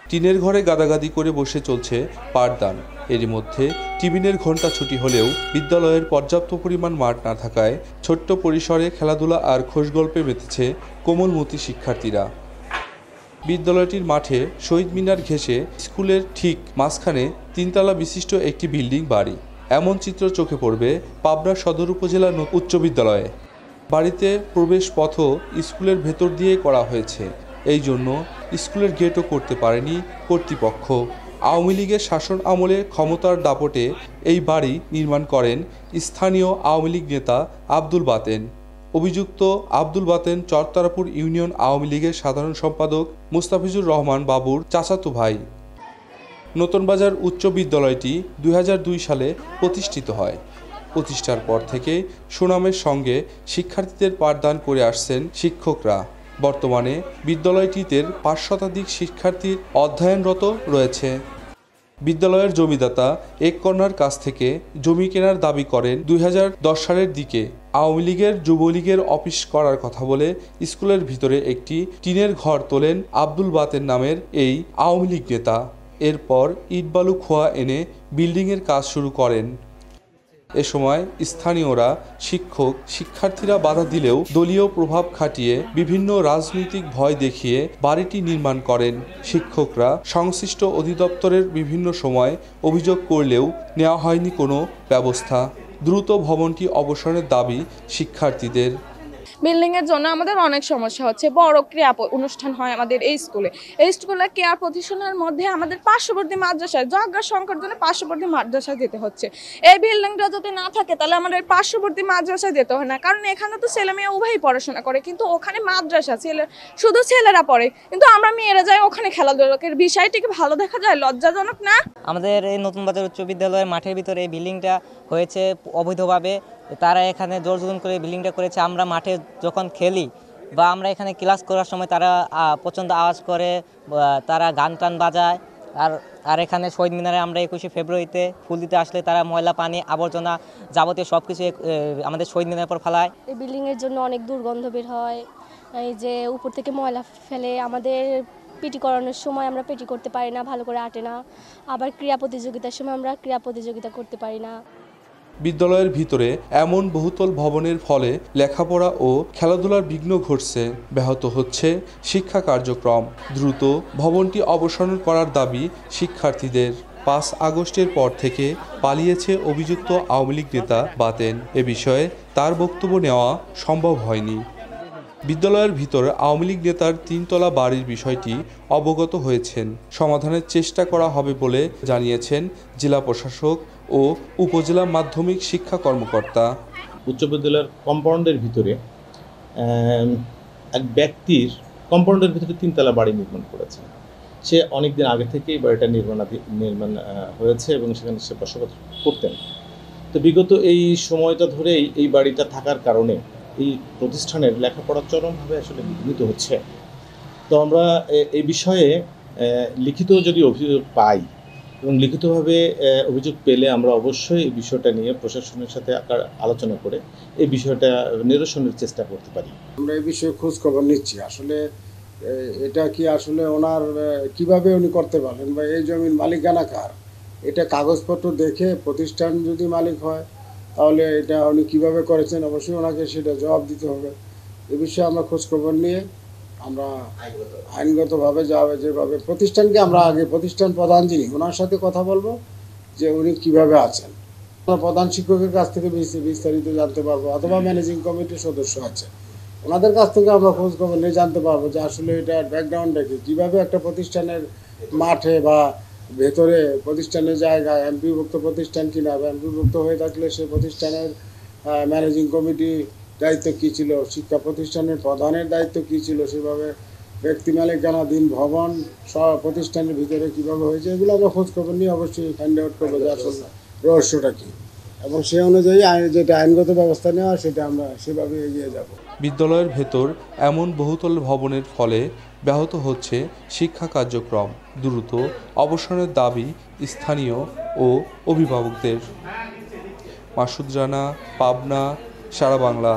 টিনের ঘরে গাদাগাদি করে বসে চলছে পাঠদান। এরই মধ্যে টিফিনের ঘণ্টা ছুটি হলেও বিদ্যালয়ের পর্যাপ্ত পরিমাণ মাঠ না থাকায় ছোট্ট পরিসরে খেলাধুলা আর খোশগল্পে মেতেছে কোমলমতি শিক্ষার্থীরা। বিদ্যালয়টির মাঠে শহীদ মিনার ঘেঁষে স্কুলের ঠিক মাঝখানে 3 তলা বিশিষ্ট একটি বিল্ডিং বাড়ি। এমন চিত্র চোখে পড়বে পাবনা সদর উপজেলা উচ্চ বিদ্যালয়ে। বাড়িতে প্রবেশ পথও স্কুলের ভেতর দিয়ে করা হয়েছে। এই জন্য স্কুলের গেটও করতে পারেনি কর্তৃপক্ষ। আওয়ামী লীগের শাসন আমলে ক্ষমতার দাপটে এই বাড়ি নির্মাণ করেন স্থানীয় আওয়ামী লীগ নেতা আব্দুল বাতেন। অভিযুক্ত আব্দুল বাতেন চরতারাপুর ইউনিয়ন আওয়ামী লীগের সাধারণ সম্পাদক মুস্তাফিজুর রহমান বাবুর চাচাতো ভাই। নতুন বাজার উচ্চ বিদ্যালয়টি 2002 সালে প্রতিষ্ঠিত হয়। প্রতিষ্ঠার পর থেকে সুনামের সঙ্গে শিক্ষার্থীদের পাঠদান করে আসছেন শিক্ষকরা। বর্তমানে বিদ্যালয়টিতে 5 শতাধিক শিক্ষার্থী অধ্যয়নরত রয়েছে। বিদ্যালয়ের জমিদাতা এক কন্যার কাছ থেকে জমি কেনার দাবি করেন 2010 সালের দিকে। আওয়ামী লীগের যুবলীগের অফিস করার কথা বলে স্কুলের ভিতরে একটি টিনের ঘর তোলেন আব্দুল বাতেন নামের এই আওয়ামী লীগ নেতা। এরপর ইটবালু খোয়া এনে বিল্ডিংয়ের কাজ শুরু করেন। এ সময় স্থানীয়রা, শিক্ষক, শিক্ষার্থীরা বাধা দিলেও দলীয় প্রভাব খাটিয়ে বিভিন্ন রাজনৈতিক ভয় দেখিয়ে বাড়িটি নির্মাণ করেন। শিক্ষকরা সংশ্লিষ্ট অধিদপ্তরের বিভিন্ন সময় অভিযোগ করলেও নেওয়া হয়নি কোনো ব্যবস্থা। দ্রুত ভবনটি অবসানের দাবি শিক্ষার্থীদের। বিল্ডিং এর জন্য আমাদের অনেক সমস্যা হচ্ছে। বড় ক্রীড়া অনুষ্ঠান হয় আমাদের এই স্কুলে। এই স্কুলে ক্রীড়া প্রতিষ্ঠানের মধ্যে আমাদের পার্শ্ববর্তী মাদ্রাসায় জায়গা সংকট জন্য পার্শ্ববর্তী মাদ্রাসায় যেতে হচ্ছে। এই বিল্ডিংটা যদি না থাকে তাহলে আমাদের পার্শ্ববর্তী মাদ্রাসায় যেতে হয় না, কারণ এখানে তো ছেলে মেয়ে উভয়ই পড়াশোনা করে, কিন্তু ওখানে মাদ্রাসা শুধু ছেলেরা পড়ে, কিন্তু আমরা মেয়েরা যাই ওখানে খেলাধুলার বিষয়টিকে ভালো দেখা যায়, লজ্জাজনক না? আমাদের এই নতুন বাজার উচ্চ বিদ্যালয়ের মাঠের ভিতরে এই বিল্ডিংটা হয়েছে অবৈধভাবে। তারা এখানে জোর জুলুম করে বিল্ডিংটা করেছে। আমরা মাঠে যখন খেলি বা আমরা এখানে ক্লাস করার সময় তারা প্রচণ্ড আওয়াজ করে, তারা গান টান বাজায়। আর এখানে শহীদ মিনারে আমরা 21শে ফেব্রুয়ারিতে ফুল দিতে আসলে তারা ময়লা পানি আবর্জনা যাবতীয় সব কিছু আমাদের শহীদ মিনারের পর ফেলায়। এই বিল্ডিংয়ের জন্য অনেক দুর্গন্ধ বের হয়, এই যে উপর থেকে ময়লা ফেলে। আমাদের পিটি করানোর সময় আমরা পিটি করতে পারি না, ভালো করে আটে না। আবার ক্রীড়া প্রতিযোগিতার সময় আমরা ক্রীড়া প্রতিযোগিতা করতে পারি না। বিদ্যালয়ের ভিতরে এমন বহুতল ভবনের ফলে লেখাপড়া ও খেলাধুলার বিঘ্ন ঘটছে, ব্যাহত হচ্ছে শিক্ষা কার্যক্রম। দ্রুত ভবনটি অবসান করার দাবি শিক্ষার্থীদের। 5 আগস্টের পর থেকে পালিয়েছে অভিযুক্ত আওয়ামী লীগ নেতা বাতেন। এ বিষয়ে তার বক্তব্য নেওয়া সম্ভব হয়নি। বিদ্যালয়ের ভিতরে আওয়ামী লীগ নেতার 3 তলা বাড়ির বিষয়টি অবগত হয়েছেন। সমাধানের চেষ্টা করা হবে বলে জানিয়েছেন জেলা প্রশাসক ও উপজেলা মাধ্যমিক শিক্ষা কর্মকর্তা। উচ্চ বিদ্যালয়ের কম্পাউন্ডের ভিতরে এক ব্যক্তির কম্পাউন্ডের ভিতরে 3 তলা বাড়ি নির্মাণ করেছে। সে অনেকদিন আগে থেকেই বাড়িটা নির্মাণ হয়েছে এবং সেখানে সে বসবাস করতেন। তো বিগত এই সময়টা ধরেই এই বাড়িটা থাকার কারণে এই প্রতিষ্ঠানের লেখাপড়া চরমভাবে আসলে বিঘ্নিত হচ্ছে। তো আমরা এই বিষয়ে লিখিত যদি অভিযোগ পাই এবং লিখিতভাবে অভিযোগ পেলে আমরা অবশ্যই এই বিষয়টা নিয়ে প্রশাসনের সাথে আলোচনা করে এই বিষয়টা নিরসনের চেষ্টা করতে পারি। আমরা এই বিষয়ে খোঁজ খবর নিচ্ছি, আসলে এটা কি আসলে ওনার কিভাবে উনি করতে পারলেন বা এই জমির মালিকানা কার, এটা কাগজপত্র দেখে প্রতিষ্ঠান যদি মালিক হয় তাহলে এটা উনি কীভাবে করেছেন, অবশ্যই ওনাকে সেটা জবাব দিতে হবে। এ বিষয়ে আমরা খোঁজখবর নিয়ে আমরা আইনগতভাবে যেভাবে প্রতিষ্ঠানকে আমরা আগে প্রতিষ্ঠান প্রধান যিনি ওনার সাথে কথা বলবো যে উনি কিভাবে আছেন। আমরা প্রধান শিক্ষকের কাছ থেকে বিস্তারিত জানতে পারবো, অথবা ম্যানেজিং কমিটির সদস্য আছে ওনাদের কাছ থেকে আমরা খোঁজখবর নিয়ে জানতে পারবো যে আসলে এটার ব্যাকগ্রাউন্ডটা কি, কীভাবে একটা প্রতিষ্ঠানের মাঠে বা ভেতরে প্রতিষ্ঠানের জায়গায় এমপিভুক্ত প্রতিষ্ঠান কিনা, বা এমপিভুক্ত হয়ে থাকলে সে প্রতিষ্ঠানের ম্যানেজিং কমিটি দায়িত্ব কী ছিল, শিক্ষা প্রতিষ্ঠানের প্রধানের দায়িত্ব কী ছিল, সেভাবে ব্যক্তি মালিকানাধীন ভবন সব প্রতিষ্ঠানের ভিতরে কীভাবে হয়েছে, এগুলো আমরা খোঁজখবর নিয়ে অবশ্যই ফাইন্ড আউট করবো যে আসলে রহস্যটা কী, এবং সে অনুযায়ী যেটা আইনগত ব্যবস্থা নেওয়া সেটা আমরা সেভাবে এগিয়ে যাব। বিদ্যালয়ের ভেতর এমন বহুতল ভবনের ফলে ব্যাহত হচ্ছে শিক্ষা কার্যক্রম। দ্রুত অবসানের দাবি স্থানীয় ও অভিভাবকদের। মাসুদ রানা, পাবনা, সারা বাংলা।